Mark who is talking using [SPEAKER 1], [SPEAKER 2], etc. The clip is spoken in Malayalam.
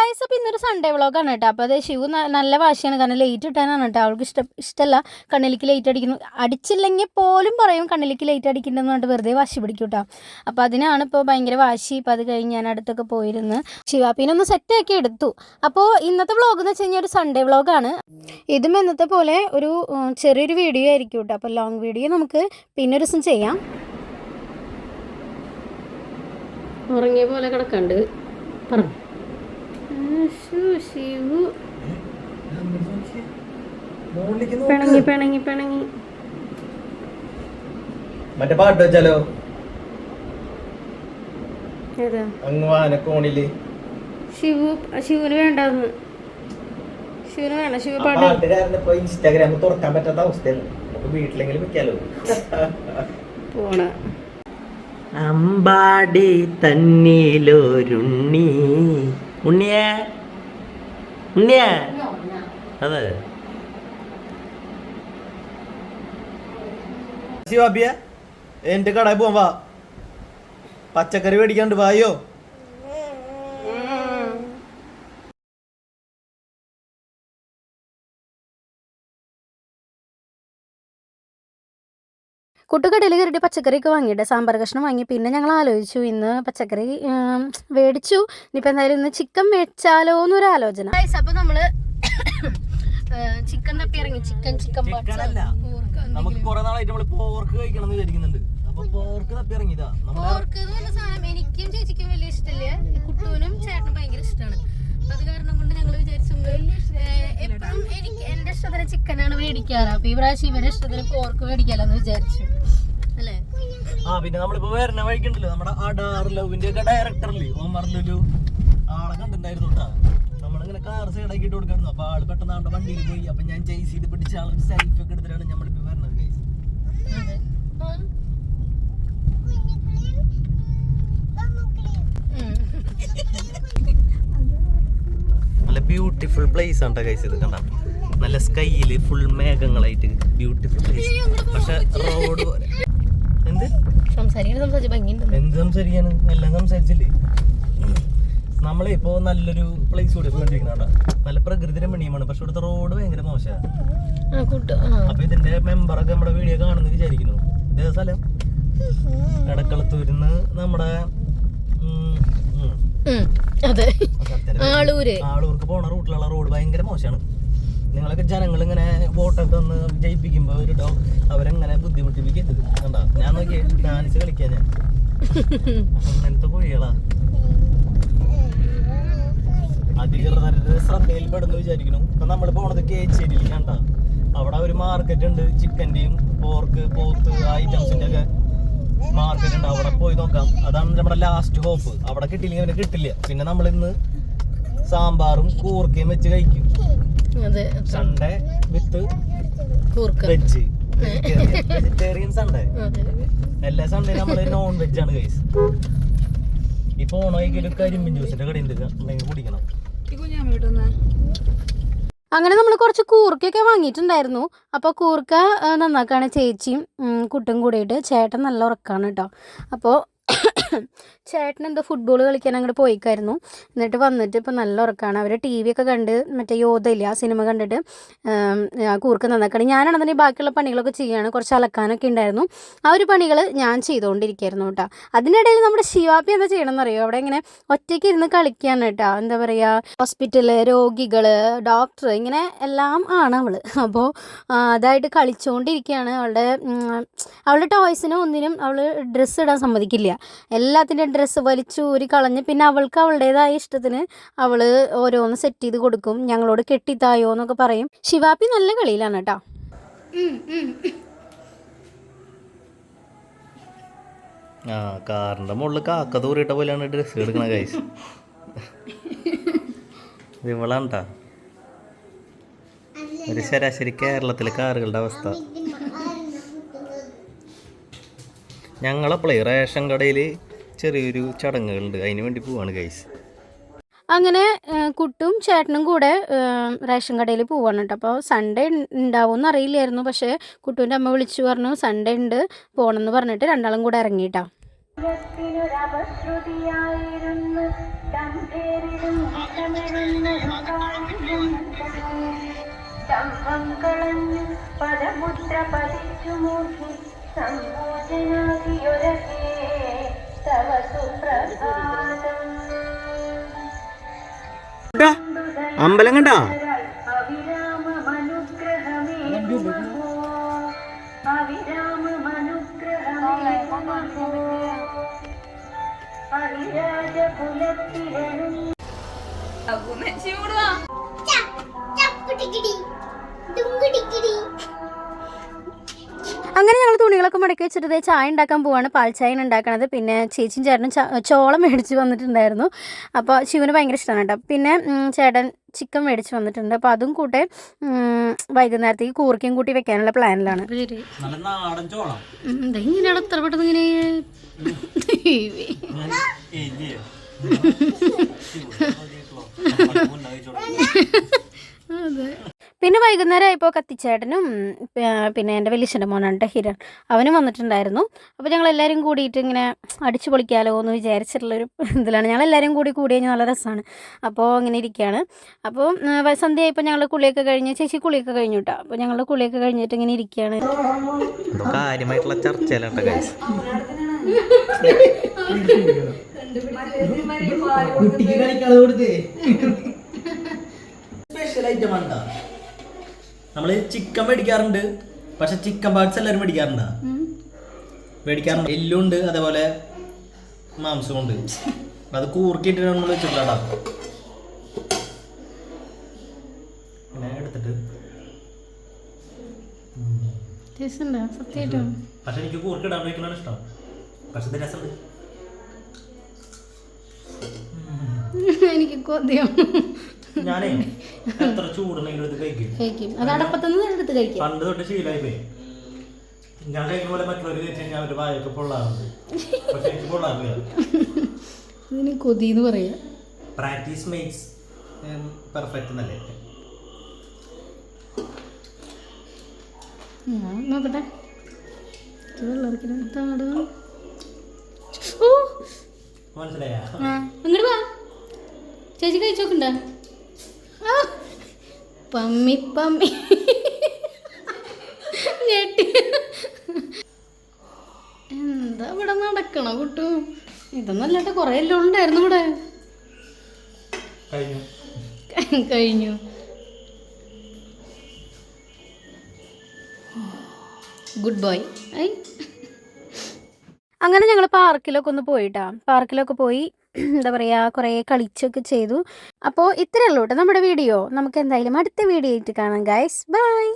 [SPEAKER 1] ഗൈസ്, അപ്പോൾ ഇന്നൊരു സൺഡേ വ്ളോഗാണ് കേട്ടോ. അപ്പോൾ അത് ശിവ നല്ല വാശിയാണ്, കാരണം ലേറ്റ് ഇട്ടാനാണ് കേട്ടോ. അവൾക്ക് ഇഷ്ടമല്ല കണ്ണിലേക്ക് ലേറ്റ് അടിക്കുന്നു. അടിച്ചില്ലെങ്കിൽ പോലും പറയും കണ്ണിലേക്ക് ലേറ്റ് അടിക്കണ്ടെന്ന് പറഞ്ഞിട്ട് വെറുതെ വാശി പിടിക്കും കേട്ടോ. അപ്പോൾ അതിനാണ് ഇപ്പോൾ ഭയങ്കര വാശി. ഇപ്പോൾ അത് കഴിഞ്ഞ് ഞാൻ അടുത്തൊക്കെ പോയിരുന്ന് ശിവാപ്പിനെ ഒന്ന് സെറ്റാക്കി എടുത്തു. അപ്പോൾ ഇന്നത്തെ വ്ളോഗ് എന്ന് വെച്ച് കഴിഞ്ഞാൽ ഒരു സൺഡേ വ്ളോഗാണ്. ഇതും എന്നത്തെ പോലെ ഒരു ചെറിയൊരു വീഡിയോ ആയിരിക്കും കേട്ടോ. അപ്പോൾ ലോങ് വീഡിയോ നമുക്ക് പിന്നെ ഒരു ദിവസം ചെയ്യാം. ഉറങ്ങിയ പോലെ കിടക്കണ്ട് പറഞ്ഞു ശിവു പിണങ്ങി പിണങ്ങി പിണങ്ങി.
[SPEAKER 2] മറ്റേ പാട്ട് വെച്ചാലോ?
[SPEAKER 1] ഏതാ? ശിവുന് വേണ്ടെന്ന്. ശിവുന് വേണ്ട. ശിവ പാട്ട്
[SPEAKER 2] ഇൻസ്റ്റാഗ്രാം തുറക്കാൻ പറ്റാത്ത അവസ്ഥയാണ്. വീട്ടിലെങ്കിലും വെക്കാലോ.
[SPEAKER 1] പോണ
[SPEAKER 2] അമ്പാടി തന്നിലൊരുണ്ണി ഉണ്ണിയ ഉണ്ണിയ അതെ ശിവാബിയ എന്റെ കടയിൽ പോവാൻ വാ. പച്ചക്കറി മേടിക്കാണ്ട് വായോ.
[SPEAKER 1] കുട്ടുകടയിൽ കയറിയിട്ട് പച്ചക്കറിയൊക്കെ വാങ്ങിയിട്ട് സാമ്പാർ കഷ്ണം വാങ്ങി. പിന്നെ ഞങ്ങൾ ആലോചിച്ചു ഇന്ന് പച്ചക്കറി മേടിച്ചു. ഇനിയിപ്പോൾ എന്തായാലും ഇന്ന് ചിക്കൻ മേടിച്ചാലോ എന്നൊരു ആലോചന. അപ്പോൾ നമ്മൾ ചിക്കൻ തപ്പി ഇറങ്ങി.
[SPEAKER 2] നമുക്ക് കുറെ നാളായിട്ട് നമ്മൾ പോർക്ക് കഴിക്കണം എന്ന് വിചാരിക്കുന്നുണ്ട്. അപ്പൊ പോർക്ക് തപ്പി ഇറങ്ങിയതാ.
[SPEAKER 1] പോർക്ക് എന്ന് പറഞ്ഞ സാധനം എനിക്കും ചേച്ചിക്കും വലിയ ഇഷ്ടമില്ല. കുട്ടൂനും ചേട്ടനും ഭയങ്കര ഇഷ്ടമാണ്. അത് കാരണം കൊണ്ട് ഞങ്ങൾ വിചാരിച്ചു എപ്പോഴും എനിക്ക് എന്റെ ഇഷ്ടത്തിന് ചിക്കനാണ് മേടിക്കാറ്. അപ്പൊ ഈ പ്രാവശ്യം ഇവരുടെ ഇഷ്ടത്തിന് പോർക്ക് മേടിക്കാലെന്ന് വിചാരിച്ചു അല്ലേ.
[SPEAKER 2] പിന്നെ നമ്മളിപ്പോ വരണ വഴിക്കുണ്ടല്ലോ നമ്മുടെ അഡാർ ലവിന്റെ ഒക്കെ ഡയറക്ടറില്ലേ ഓമർ ലുലു, ആളെ കണ്ടിട്ടുണ്ടായിരുന്നു കേട്ടാ. നമ്മളിങ്ങനെ കാർ സൈഡാക്കിട്ട് കൊടുക്കായിരുന്നു. അപ്പൊ ആള് പെട്ടെന്ന് അവിടെ വണ്ടിയിൽ പോയി. അപ്പൊ ഞാൻ ചേസ് ചെയ്ത് പിടിച്ച ആളൊരു സെൽഫി ഒക്കെ എടുത്തിട്ടാണ് നമ്മളിപ്പോ വരുന്നത്. നല്ല ബ്യൂട്ടിഫുൾ പ്ലേസ് ആണ് ഗൈസ്. ഇത് കണ്ട നല്ല സ്കൈയില് ഫുൾ മേഘങ്ങളായിട്ട് ബ്യൂട്ടിഫുൾ പ്ലേസ്. പക്ഷെ റോഡ് എന്ത് സംസാരിക്കാണ് എല്ലാം സംസാരിച്ചില്ലേ. നമ്മളിപ്പോ നല്ലൊരു പ്ലേസ് കൂടി വേണ്ടിയിരിക്കണ നല്ല പ്രകൃതി രമണീയമാണ്. പക്ഷെ ഇവിടുത്തെ റോഡ് ഭയങ്കര മോശമാണ്. അപ്പൊ ഇതിന്റെ മെമ്പറൊക്കെ നമ്മുടെ വീഡിയോ കാണുന്നു വിചാരിക്കുന്നു. ഇതേ സ്ഥലം എടക്കളത്തൂരിന്ന് നമ്മുടെ ആളൂർക്ക് പോണ റൂട്ടിലുള്ള റോഡ് ഭയങ്കര മോശമാണ്. നിങ്ങളൊക്കെ ജനങ്ങൾ ഇങ്ങനെ വോട്ടൊക്കെ ഒന്ന് ജയിപ്പിക്കുമ്പോ അവരെങ്ങനെ ബുദ്ധിമുട്ടിപ്പിക്കരുത്. കണ്ടാ ഞാൻ നോക്കിയേ ഡാൻസ് കളിക്കാൻ ഞാൻ അങ്ങനത്തെ കുഴികളാ. അധികൃതരുടെ ശ്രദ്ധയിൽ പെടുന്നു വിചാരിക്കുന്നു. ഇപ്പൊ നമ്മള് പോണത് കേച്ചേരിയിൽ കണ്ട അവിടെ ഒരു മാർക്കറ്റ് ഉണ്ട്. ചിക്കന്റെയും പോർക്ക് പോത്ത് ഐറ്റംസിന്റെ ഒക്കെ മാർക്കറ്റ് ഉണ്ട്. അവിടെ പോയി നോക്കാം. അതാണ് നമ്മുടെ ലാസ്റ്റ് ഹോപ്പ്. അവിടെ കിട്ടിയില്ലെങ്കിൽ അവന് കിട്ടില്ല. പിന്നെ നമ്മൾ ഇന്ന് സാമ്പാറും കൂർക്കയും വെച്ച് കഴിക്കും. സൺഡേ വിത്ത് വെജ് വെജിറ്റേറിയൻ സൺഡേ. എല്ലാ സൺഡേ നമ്മള് നോൺ വെജ് ആണ് ഗൈസ്. ഇപ്പൊ ഓണോയ്ക്ക് ഒരു കരിമ്പിൻ ജ്യൂസിന്റെ കടയുണ്ട്, കുടിക്കണം.
[SPEAKER 1] അങ്ങനെ നമ്മൾ കുറച്ച് കൂർക്കയൊക്കെ വാങ്ങിയിട്ടുണ്ടായിരുന്നു. അപ്പോൾ കൂർക്ക നന്നാക്കാണ് ചേച്ചിയും കുട്ടും കൂടിയിട്ട്. ചേട്ടൻ നല്ല ഉറക്കമാണ് കേട്ടോ. അപ്പോൾ ചേട്ടൻ എന്തോ ഫുട്ബോൾ കളിക്കാൻ അങ്ങോട്ട് പോയിക്കായിരുന്നു. എന്നിട്ട് വന്നിട്ട് ഇപ്പോൾ നല്ല ഉറക്കമാണ്. അവർ ടി വി ഒക്കെ കണ്ട് മറ്റേ യോധയില്ല ആ സിനിമ കണ്ടിട്ട് കൂർക്ക നന്നാക്കാണ്. ഞാനാണെന്നുണ്ടെങ്കിൽ ബാക്കിയുള്ള പണികളൊക്കെ ചെയ്യുകയാണ്. കുറച്ച് അലക്കാനൊക്കെ ഉണ്ടായിരുന്നു. ആ ഒരു പണികൾ ഞാൻ ചെയ്തുകൊണ്ടിരിക്കുകയായിരുന്നു കേട്ടോ. അതിനിടയിൽ നമ്മുടെ ശിവാപ്പി എന്താ ചെയ്യണമെന്ന് അറിയോ? അവിടെ ഇങ്ങനെ ഒറ്റയ്ക്ക് ഇരുന്ന് കളിക്കുകയാണ് കേട്ടോ. എന്താ പറയുക, ഹോസ്പിറ്റല്, രോഗികൾ, ഡോക്ടർ, ഇങ്ങനെ എല്ലാം ആണ് അവൾ. അപ്പോൾ അതായിട്ട് കളിച്ചുകൊണ്ടിരിക്കുകയാണ്. അവളുടെ ടോയ്സിനും ഒന്നിനും അവൾ ഡ്രസ്സ് ഇടാൻ സമ്മതിക്കില്ല. എല്ലാത്തിൻ്റെയും ഡ്രസ്സ് വലിച്ചു ഊരി കളഞ്ഞ് പിന്നെ അവൾക്ക് അവളുടേതായ ഇഷ്ടത്തിന് അവൾ ഓരോന്ന് സെറ്റ് ചെയ്ത് കൊടുക്കും. ഞങ്ങളോട് കെട്ടിത്തായോ എന്നൊക്കെ പറയും. ശിവാപ്പി നല്ല കളിയിലാണ് കേട്ടോ.
[SPEAKER 2] കാറിന്റെ മുകളിൽ കാക്ക തൂറിയിട്ട പോലെയാണ് ഡ്രസ്സ് എടുക്കണ ഗൈസ്. ഇവളാണ്ടാ ഒരു ശരാശരി കേരളത്തിലെ കാറുകളുടെ അവസ്ഥ. ഞങ്ങളപ്പോഴേ റേഷൻ കടയിൽ ചെറിയൊരു ചടങ്ങുകളുണ്ട്, അതിന് വേണ്ടി പോവാണ് ഗൈസ്.
[SPEAKER 1] അങ്ങനെ കുട്ടും ചേട്ടനും കൂടെ റേഷൻ കടയിൽ പോവാണ് കേട്ടോ. അപ്പോൾ സൺഡേ ഉണ്ടാവുമെന്ന് അറിയില്ലായിരുന്നു. പക്ഷേ കുട്ടുവിൻ്റെ അമ്മ വിളിച്ചു പറഞ്ഞു സൺഡേ ഉണ്ട് പോകണമെന്ന് പറഞ്ഞിട്ട് രണ്ടാളും കൂടെ ഇറങ്ങിയിട്ടാ.
[SPEAKER 2] അമ്പലം കണ്ടാ
[SPEAKER 1] അങ്ങനെ ഞങ്ങൾ തുണികളൊക്കെ മടക്കി വെച്ചിട്ട് ചായ ഉണ്ടാക്കാൻ പോവാണ്. പാൽ ചായ ഉണ്ടാക്കണത്. പിന്നെ ചേച്ചിയും ചേട്ടനും ചോളം മേടിച്ച് വന്നിട്ടുണ്ടായിരുന്നു. അപ്പോൾ ശിവന് ഭയങ്കര ഇഷ്ടമാണ് കേട്ടോ. പിന്നെ ചേട്ടൻ ചിക്കൻ മേടിച്ച് വന്നിട്ടുണ്ട്. അപ്പോൾ അതും കൂട്ടെ വൈകുന്നേരത്തേക്ക് കൂർക്കയും കൂട്ടി വെക്കാനുള്ള പ്ലാനിലാണ്. ഇങ്ങനെയാണ് എത്ര പെട്ടെന്ന് ഇങ്ങനെ അതെ. പിന്നെ വൈകുന്നേരം ആയപ്പോൾ കത്തിച്ചേട്ടനും പിന്നെ എൻ്റെ വലിയച്ഛൻ്റെ മോനാണ് ഹിരൺ, അവനും വന്നിട്ടുണ്ടായിരുന്നു. അപ്പോൾ ഞങ്ങൾ എല്ലാവരും കൂടിയിട്ട് ഇങ്ങനെ അടിച്ചു പൊളിക്കാമല്ലോ എന്ന് വിചാരിച്ചിട്ടുള്ളൊരു ഇതിലാണ്. ഞങ്ങളെല്ലാവരും കൂടി കഴിഞ്ഞാൽ നല്ല രസമാണ്. അപ്പോൾ ഇങ്ങനെ ഇരിക്കുകയാണ്. അപ്പോൾ സന്ധ്യയായപ്പോൾ ഞങ്ങൾ കുളിയൊക്കെ കഴിഞ്ഞ്, ചേച്ചി കുളിയൊക്കെ കഴിഞ്ഞു കേട്ടോ. അപ്പോൾ ഞങ്ങളുടെ കുളിയൊക്കെ കഴിഞ്ഞിട്ട് ഇങ്ങനെ ഇരിക്കുകയാണ്.
[SPEAKER 2] കാര്യമായിട്ടുള്ള ചർച്ചയിലാണ് ഗൈസ്. സ്പെഷ്യൽ ഐറ്റം ആണ്. നമ്മള് ചിക്കൻ മേടിക്കാറുണ്ട്, പക്ഷെ ചിക്കൻ പാർട്സ് എല്ലാവരും മേടിക്കാറുണ്ട്. എല്ലുണ്ട്, അതേപോലെ മാംസമുണ്ട്. അത് കൂർക്കിയിട്ട് നമ്മൾ വെച്ചിട്ടുള്ള പിന്നെ എടുത്തിട്ട് പക്ഷെ എനിക്ക് കൂർക്കിടാൻ വയ്ക്കുന്നതാണ് ഇഷ്ടം. പക്ഷെ ഇത് രസമുണ്ട്.
[SPEAKER 1] എനിക്ക് കൊതിയാണ്.
[SPEAKER 2] ഞാനേ എത്ര ചൂടുണ്ടെങ്കിലും ഇത് കഴിക്കും. പണ്ട് തൊട്ട് ശീലമായി പോയി. ഞാൻ കഴിക്കുന്ന പോലെ മറ്റുള്ളവർ കഴിച്ചു കഴിഞ്ഞാൽ അവരുടെ വായൊക്കെ പൊള്ളാറുണ്ട്. പക്ഷെ എനിക്ക് പൊള്ളാറില്ല.
[SPEAKER 1] ഇതിന് കൊതി എന്ന് പറയാ.
[SPEAKER 2] പ്രാക്ടീസ് മേക്സ് പെർഫെക്റ്റ് എന്നല്ലേ.
[SPEAKER 1] നോക്കട്ടെ.
[SPEAKER 2] മനസ്സിലായാ?
[SPEAKER 1] അങ്ങോട്ട് വാ ചേച്ചി, കഴിച്ചു നോക്കണ്ട. പമ്മി പമ്മി എന്താ ഇവിടെ നടക്കണ കുട്ടു? ഇതൊന്നല്ലാട്ടെ, കൊറേ എല്ലാം ഉണ്ടായിരുന്നു ഇവിടെ. കഴിഞ്ഞു. Good boy. അങ്ങനെ ഞങ്ങൾ പാർക്കിലൊക്കെ ഒന്ന് പോയിട്ടാ. പാർക്കിലൊക്കെ പോയി എന്താ പറയുക, കുറേ കളിച്ചൊക്കെ ചെയ്തു. അപ്പോൾ ഇത്രയേ ഉള്ളൂ കേട്ടോ നമ്മുടെ വീഡിയോ. നമുക്ക് എന്തായാലും അടുത്ത വീഡിയോ ആയിട്ട് കാണാം ഗൈസ്. ബൈ.